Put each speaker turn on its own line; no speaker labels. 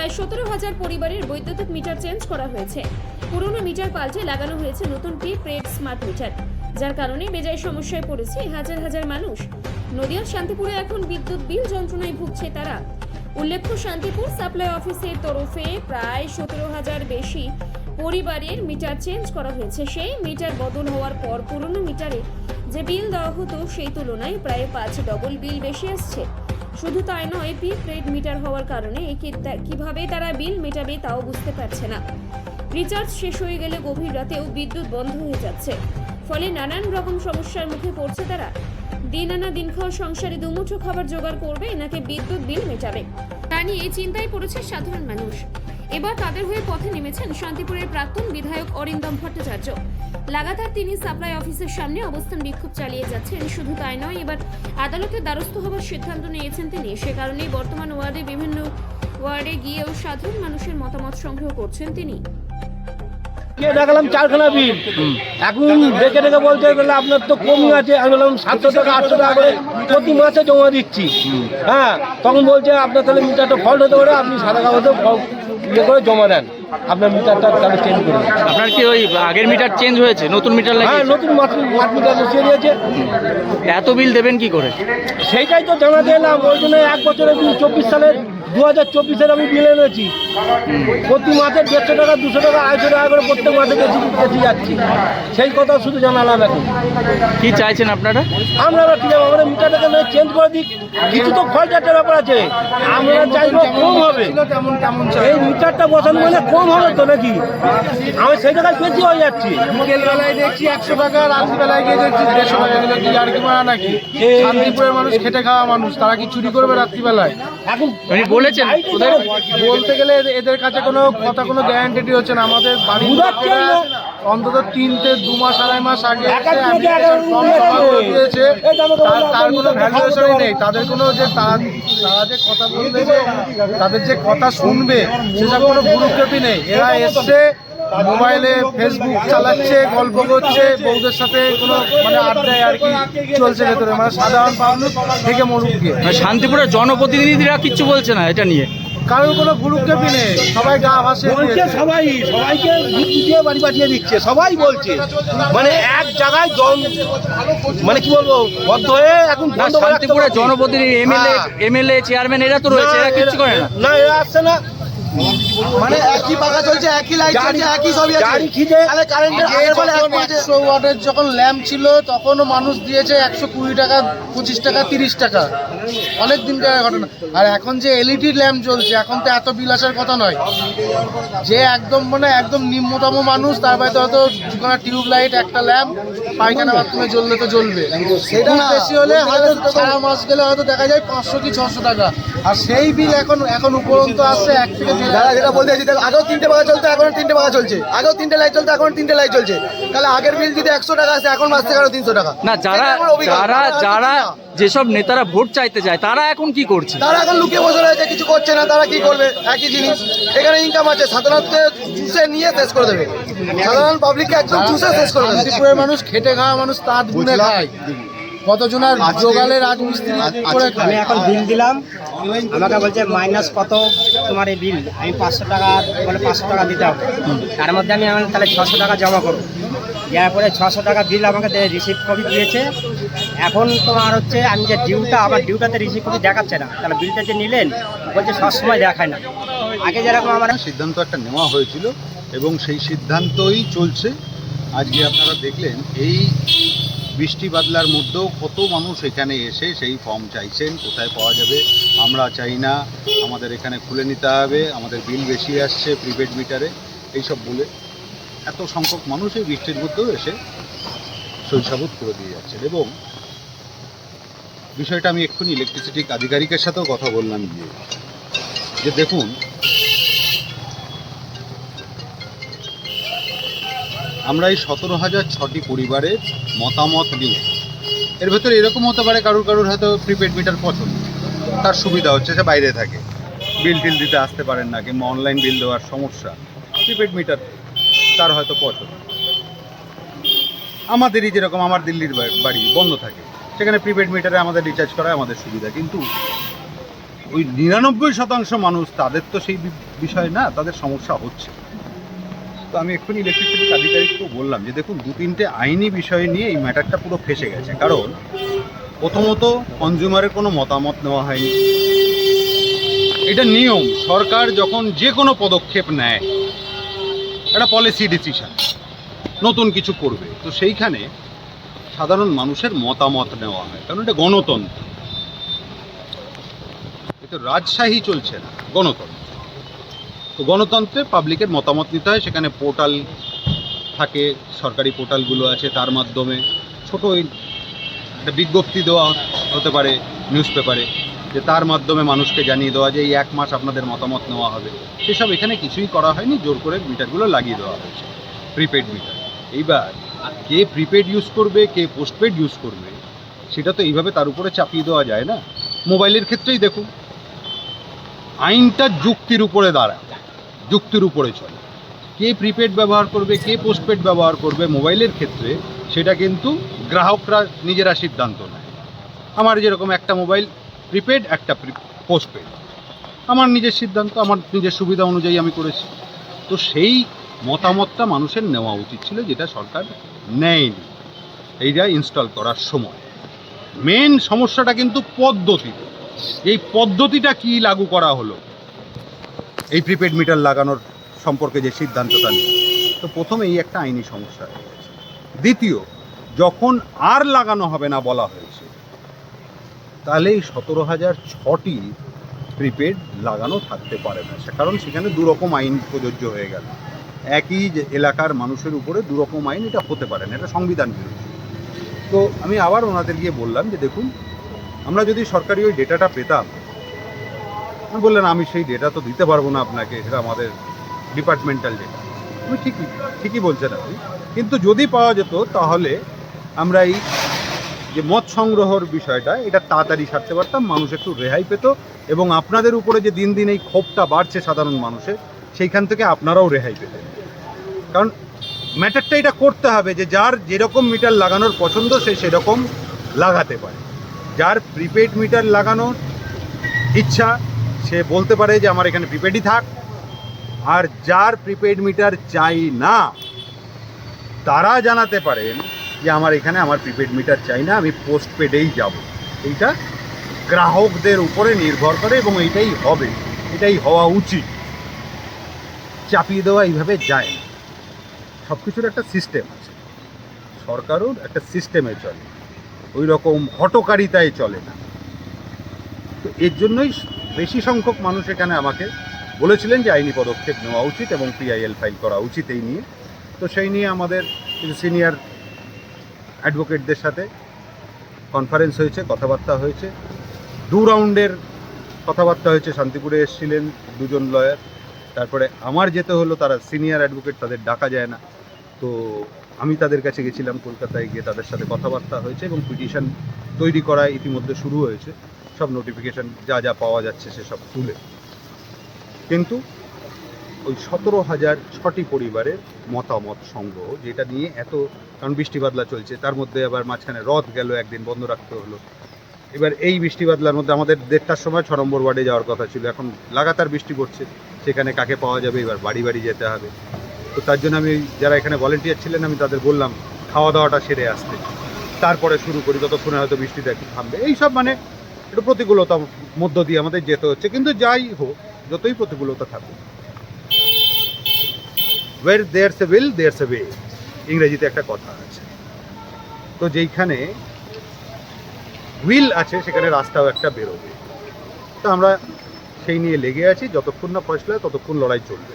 প্রায় 17,000 পরিবারের বৈদ্যুতিক মিটার চেঞ্জ করা হয়েছে। পুরনো মিটার পাল্টে লাগানো হয়েছে নতুন প্রিপেড স্মার্ট মিটার, যার কারণে বেজায় সমস্যায় পড়েছে হাজার হাজার মানুষ। নদিয়ার শান্তিপুরে এখন বিদ্যুৎ বিল যন্ত্রণায় ভুগছে তারা। উল্লেখ্য, শান্তিপুর সাপ্লাই অফিসের তরফে প্রায় 17,000 বেশি পরিবারের মিটার চেঞ্জ করা হয়েছে। সেই মিটার বদল হওয়ার পর পুরনো মিটারে যে বিল দেওয়া হতো সেই তুলনায় প্রায় 5 ডবল বিল বেশি আসছে। শুধু তাই নয়, প্রিপেড মিটার হওয়ার কারণে কিভাবে তারা বিল মেটাবে তাও বুঝতে পারছে না। রিচার্জ শেষ হয়ে গেলে গভীর রাতেও বিদ্যুৎ বন্ধ হয়ে যাচ্ছে, ফলে নানান রকম সমস্যার মুখে পড়ছে তারা। দিন আনা দিন খাওয়া সংসারে দুমুঠো খাবার জোগাড় করবে নাকি বিদ্যুৎ বিল মেটাবে, তা নিয়ে চিন্তায় পড়েছে সাধারণ মানুষ। এবার তাদের হয়ে পথে নেমেছেন শান্তিপুরের প্রাক্তন বিধায়ক অরিন্দম ভট্টাচার্য। লাগাতার তিনি সাপ্লাই অফিসের সামনে অবস্থান বিক্ষোভ চালিয়ে যাচ্ছেন। শুধু তাই নয়, এবার আদালতের দ্বারস্থ হবার সিদ্ধান্ত নিয়েছেন তিনি। সে কারণেই বর্তমান ওয়ার্ডে বিভিন্ন ওয়ার্ডে গিয়েও সাধারণ মানুষের মতামত সংগ্রহ করছেন তিনি।
দেখালাম 4খানা বিল, এখন ডেকে ডেকে বলতে গেলে আপনার তো কমই আছে। আমি বললাম 700 টাকা 800 টাকা করে প্রতি মাসে জমা দিচ্ছি। হ্যাঁ, তখন বলছে আপনার তাহলে মিটারটা ফল্ট হতে পারে, আপনি সাদা কাগজে ইয়ে করে জমা দেন, আপনার মিটারটা তাহলে চেঞ্জ করে।
আপনার কি ওই আগের মিটার চেঞ্জ হয়েছে, নতুন মিটার লাগিয়েছে?
হ্যাঁ, নতুন মাঠ মিটার বসিয়ে দিয়েছে।
এত বিল দেবেন কি করে?
সেইটাই তো জানাতে এলাম। ওই জন্য 1 বছরের 24 সালের 2024-এর আমি বিল এনেছি। প্রতি মাসে 150 টাকা 200 টাকা 250 টাকা করে প্রত্যেক মাসে বেশি যাচ্ছি। সেই কথা শুধু জানালাম। এখন
কি চাইছেন আপনারা?
আমরা কি যাবো, আমাদের মিটারটাকে চেঞ্জ করে দিক। কিছু তো ফল্ট একটা ব্যাপার আছে, আমরা চাইবো কম হবে। এই মিটারটা বসানো মানে কম হবে তো নাকি? আমি সেই টাকায় বেশি হয়ে যাচ্ছি।
বিকেল বেলায় দেখছি 100 টাকা, রাত্রিবেলায় গিয়ে দেখছি 150 টাকা। এগুলো কি আর কি মারা নাকি? শান্তিপুরের মানুষ খেটে খাওয়া মানুষ, তারা কি চুরি করবে রাত্রিবেলায়?
এখন
উনি বলেছেন
বলতে গেলে এদের কাছে কোনো কথা, কোনো গ্যারান্টি হচ্ছে না। আমাদের বাড়ির লোকেরা অন্তত 2 মাস 2.5 মাস আগে দিয়েছে, তার কোনো ভ্যালুয়েশনই নেই। তাদের কোনো যে তারা যে কথা বলবে, তাদের যে কথা শুনবে সেসব কোনো গুরুত্বই নেই। এরা এসছে মোবাইলে ফেসবুক চালাচ্ছে, গল্প করছে, বউদের সাথে কোনো মানে আড্ডায় আর কি চলছে ভেতরে, মানে সাধারণ পাবলিক থেকে মরুক গিয়ে।
শান্তিপুরের জনপ্রতিনিধিরা কিচ্ছু বলছে না এটা নিয়ে?
কারোর কোনো গুরুত্বই নেই, সবাই গা ভাসিয়ে
বলছে, সবাইকে দিয়ে বাড়ি পাঠিয়ে দিচ্ছে, সবাই বলছে। মানে এক জায়গায় মানে কি বলবো, বদ্ধ হয়ে এখন
শান্তিপুরের জনপ্রতিনিধি এমএলএ চেয়ারম্যান এরা তো রয়েছে, এরা কিচ্ছু করে না।
না, এরা আসছে না।
মানে একই পাকা চলছে, একই লাইট চলছে, একই সবই আছে। তাহলে কারেন্টের আগের বেলা 100 ওয়াটের যখন ল্যাম্প ছিল তখনও মানুষ দিয়েছে 120 টাকা, 25 টাকা, 30 টাকা, অনেক দিনকার ঘটনা। আর এখন যে এলইডি ল্যাম্প চলছে, এখন তো এত বিল আসার কথা নয়। যে একদম মানে একদম নিম্নতম মানুষ, তার বাড়িতে হয়তো দুখানা টিউব লাইট, একটা ল্যাম্প, পায়খানা বাথরুমে জ্বললে তো জ্বলবে। সেটা বেশি হলে হয়তো সারা মাস গেলে হয়তো দেখা যায় 500 কি 600 টাকা। আর সেই বিল এখন উপরন্ত আসছে 1 থেকে 2
দাদা যেটা বলতে চাইছি, আগেও 3টে পাখা চলতো, এখন 3টে পাখা চলছে। আগেও 3টে লাইট চলতো, এখন 3টে লাইট চলছে। তাহলে আগের বিল যদি 100 টাকা আসে, এখন বাঁচতে গেল 300 টাকা।
না, যারা যেসব নেতারা ভোট চাইতে যায় তারা এখন কি করছে?
তারা এখন লুকিয়ে বসে রয়েছে, কিছু করছে না। তারা কি করবে? একই জিনিস, এখানে ইনকাম আছে, সাধারণকে চুষে নিয়ে শেষ করে দেবে। সাধারণ পাবলিককে একদম চুষে শেষ করে দেবে।
শান্তিপুরের মানুষ খেটে খাওয়া মানুষ, তাঁত বুনে খায়। কতজনের জোগালে রাজমিস্ত্রি করে খায়।
আমি এখন বিল দিলাম, আমাকে বলছে মাইনাস কত তোমার এই বিল। আমি 500 টাকা বলে 500 টাকা দিতে হবে। তার মধ্যে আমি তাহলে 600 টাকা জমা করবো। দেওয়ার পরে 600 টাকা বিল আমাকে রিসিপ্ট কপি দিয়েছে। এখন তোমার হচ্ছে আমি যে আমার ডিউটাতে রিসিপ্ট কপি দেখাচ্ছে না। তাহলে বিলটা যে নিলেন বলছে সবসময় দেখায় না। আগে যেরকম আমার
সিদ্ধান্ত একটা নেওয়া হয়েছিল এবং সেই সিদ্ধান্তই চলছে। আজকে আপনারা দেখলেন এই বৃষ্টি বাদলার মধ্যেও কত মানুষ এখানে এসে সেই ফর্ম চাইছেন, কোথায় পাওয়া যাবে। আমরা চাই না আমাদের এখানে খুলে নিতে হবে, আমাদের বিল বেশি আসছে প্রিপেড মিটারে, এইসব বলে এত সংখ্যক মানুষ এই বৃষ্টির মধ্যেও এসে শৈশাবোধ করে দিয়ে যাচ্ছেন। এবং বিষয়টা আমি এক্ষুনি ইলেকট্রিসিটি আধিকারিকের সাথেও কথা বললাম গিয়ে, যে দেখুন আমরা এই 17,006টি পরিবারের মতামত নিয়ে, এর ভেতরে এরকম হতে পারে কারুর হয়তো প্রিপেড মিটার পছন্দ, তার সুবিধা হচ্ছে সে বাইরে থাকে, বিল টিল দিতে আসতে পারেন না, কিংবা অনলাইন বিল দেওয়ার সমস্যা, প্রিপেড মিটার তার হয়তো পছন্দ। আমাদেরই যেরকম আমার দিল্লির বাড়ি বন্ধ থাকে, সেখানে প্রিপেড মিটারে আমাদের রিচার্জ করা আমাদের সুবিধা। কিন্তু ওই 99% মানুষ তাদের তো সেই বিষয় না, তাদের সমস্যা হচ্ছে। তো আমি এক্ষুনি ইলেকট্রিসিটি আধিকারিককেও বললাম যে দেখুন 2-3টে আইনি বিষয় নিয়ে এই ম্যাটারটা পুরো ফেসে গেছে। কারণ প্রথমত কনজিউমারের কোনো মতামত নেওয়া হয়নি। এটা নিয়ম, সরকার যখন যে কোনো পদক্ষেপ নেয় একটা পলিসি ডিসিশন, নতুন কিছু করবে, তো সেইখানে সাধারণ মানুষের মতামত নেওয়া হয়, কারণ এটা গণতন্ত্র। এটা রাজশাহী চলছে না, গণতন্ত্র। তো গণতন্ত্রে পাবলিকের মতামত নিতে হয়, সেখানে পোর্টাল থাকে, সরকারি পোর্টালগুলো আছে, তার মাধ্যমে ছোট একটা বিজ্ঞপ্তি দেওয়া হতে পারে নিউজ পেপারে, যে তার মাধ্যমে মানুষকে জানিয়ে দেওয়া যে এই 1 মাস আপনাদের মতামত নেওয়া হবে। সেসব এখানে কিছুই করা হয়নি, জোর করে মিটারগুলো লাগিয়ে দেওয়া হয়েছে, প্রিপেড মিটার। এইবার কে প্রিপেড ইউজ করবে, কে পোস্টপেড ইউজ করবে, সেটা তো এইভাবে তার উপরে চাপিয়ে দেওয়া যায় না। মোবাইলের ক্ষেত্রেই দেখুন, আইনটা যুক্তির উপরে দাঁড়ায়, যুক্তির উপরে চলে। কে প্রিপেড ব্যবহার করবে, কে পোস্টপেড ব্যবহার করবে মোবাইলের ক্ষেত্রে, সেটা কিন্তু গ্রাহকরা নিজেরা সিদ্ধান্ত নেয়। আমার যেরকম একটা মোবাইল প্রিপেড, একটা পোস্টপেড, আমার নিজের সিদ্ধান্ত, আমার নিজের সুবিধা অনুযায়ী আমি করেছি। তো সেই মতামতটা মানুষের নেওয়া উচিত ছিল, যেটা সরকার নেয়নি এইটা ইনস্টল করার সময়। মেন সমস্যাটা কিন্তু পদ্ধতিতে। এই পদ্ধতিটা কি লাগু করা হলো এই প্রিপেড মিটার লাগানোর সম্পর্কে যে সিদ্ধান্তটা নিয়ে, তো প্রথমে এই একটা আইনি সমস্যা হয়ে গেছে। দ্বিতীয়, যখন আর লাগানো হবে না বলা হয়েছে, তাহলে এই 17,006টি প্রিপেড লাগানো থাকতে পারে না, কারণ সেখানে দুরকম আইন প্রযোজ্য হয়ে গেল। একই এলাকার মানুষের উপরে দুরকম আইন, এটা হতে পারে না, এটা সংবিধান বিরোধী। তো আমি আবার ওনাদের গিয়ে বললাম যে দেখুন, আমরা যদি সরকারি ওই ডেটাটা পেতাম, বললেন আমি সেই ডেটা তো দিতে পারবো না আপনাকে, সেটা আমাদের ডিপার্টমেন্টাল ডেটা। আমি ঠিকই বলছেন আপনি, কিন্তু যদি পাওয়া যেত তাহলে আমরা এই যে মত সংগ্রহের বিষয়টা, এটা তাড়াতাড়ি সারতে পারতাম, মানুষ একটু রেহাই পেত, এবং আপনাদের উপরে যে দিন দিন এই ক্ষোভটা বাড়ছে সাধারণ মানুষের, সেইখান থেকে আপনারাও রেহাই পেতেন। কারণ ম্যাটারটা এটা করতে হবে যে যার যেরকম মিটার লাগানোর পছন্দ সে সেরকম লাগাতে পারে। যার প্রিপেড মিটার লাগানোর ইচ্ছা সে বলতে পারে যে আমার এখানে প্রিপেডই থাক, আর যার প্রিপেড মিটার চাই না তারা জানাতে পারেন যে আমার এখানে আমার প্রিপেড মিটার চাই না, আমি পোস্টপেডেই যাব। এইটা গ্রাহকদের উপরে নির্ভর করে, এবং এইটাই হবে, এটাই হওয়া উচিত। চাপিয়ে দেওয়া এইভাবে যায় না। সব কিছুর একটা সিস্টেম আছে, সরকারও একটা সিস্টেমে চলে, ওই রকম হটকারিতায় চলে না। তো এর জন্যই বেশি সংখ্যক মানুষ এখানে আমাকে বলেছিলেন যে আইনি পদক্ষেপ নেওয়া উচিত এবং PIL ফাইল করা উচিত এই নিয়ে। তো সেই নিয়ে আমাদের কিছু সিনিয়র অ্যাডভোকেটদের সাথে কনফারেন্স হয়েছে, কথাবার্তা হয়েছে, 2 রাউন্ডের কথাবার্তা হয়েছে। শান্তিপুরে এসেছিলেন 2 জন লয়ার, তারপরে আমার যেতে হলো, তারা সিনিয়র অ্যাডভোকেট, তাদের ডাকা যায় না, তো আমি তাদের কাছে গেছিলাম কলকাতায়, গিয়ে তাদের সাথে কথাবার্তা হয়েছে, এবং পিটিশন তৈরি করা ইতিমধ্যে শুরু হয়েছে, সব নোটিফিকেশান যা যা পাওয়া যাচ্ছে সেসব তুলে। কিন্তু ওই 17,006টি পরিবারের মতামত সংগ্রহ, যেটা নিয়ে এত, কারণ বৃষ্টি বাদলা চলছে, তার মধ্যে আবার মাঝখানে রথ গেল, একদিন বন্ধ রাখতে হলো। এবার এই বৃষ্টি বাদলার মধ্যে আমাদের 1:30টার সময় 6 নম্বর ওয়ার্ডে যাওয়ার কথা ছিল, এখন লাগাতার বৃষ্টি পড়ছে, সেখানে কাকে পাওয়া যাবে, এবার বাড়ি বাড়ি যেতে হবে। তো তার জন্য আমি যারা এখানে ভলেন্টিয়ার ছিলেন, আমি তাদের বললাম খাওয়া দাওয়াটা সেরে আসতে, তারপরে শুরু করি, যতক্ষণে হয়তো বৃষ্টিটা একটু থামবে। এইসব মানে একটু প্রতিকূলতার মধ্য দিয়ে আমাদের যেতে হচ্ছে। কিন্তু যাই হোক, যতই প্রতিকূলতা থাকুক, where there's a will there's a way, ইংরেজিতে একটা কথা আছে। তো যেইখানে উইল আছে সেখানে রাস্তাও একটা বেরোবে। তো আমরা সেই নিয়ে লেগে আছি, যতক্ষণ না ফয়সলা ততক্ষণ লড়াই চলবে।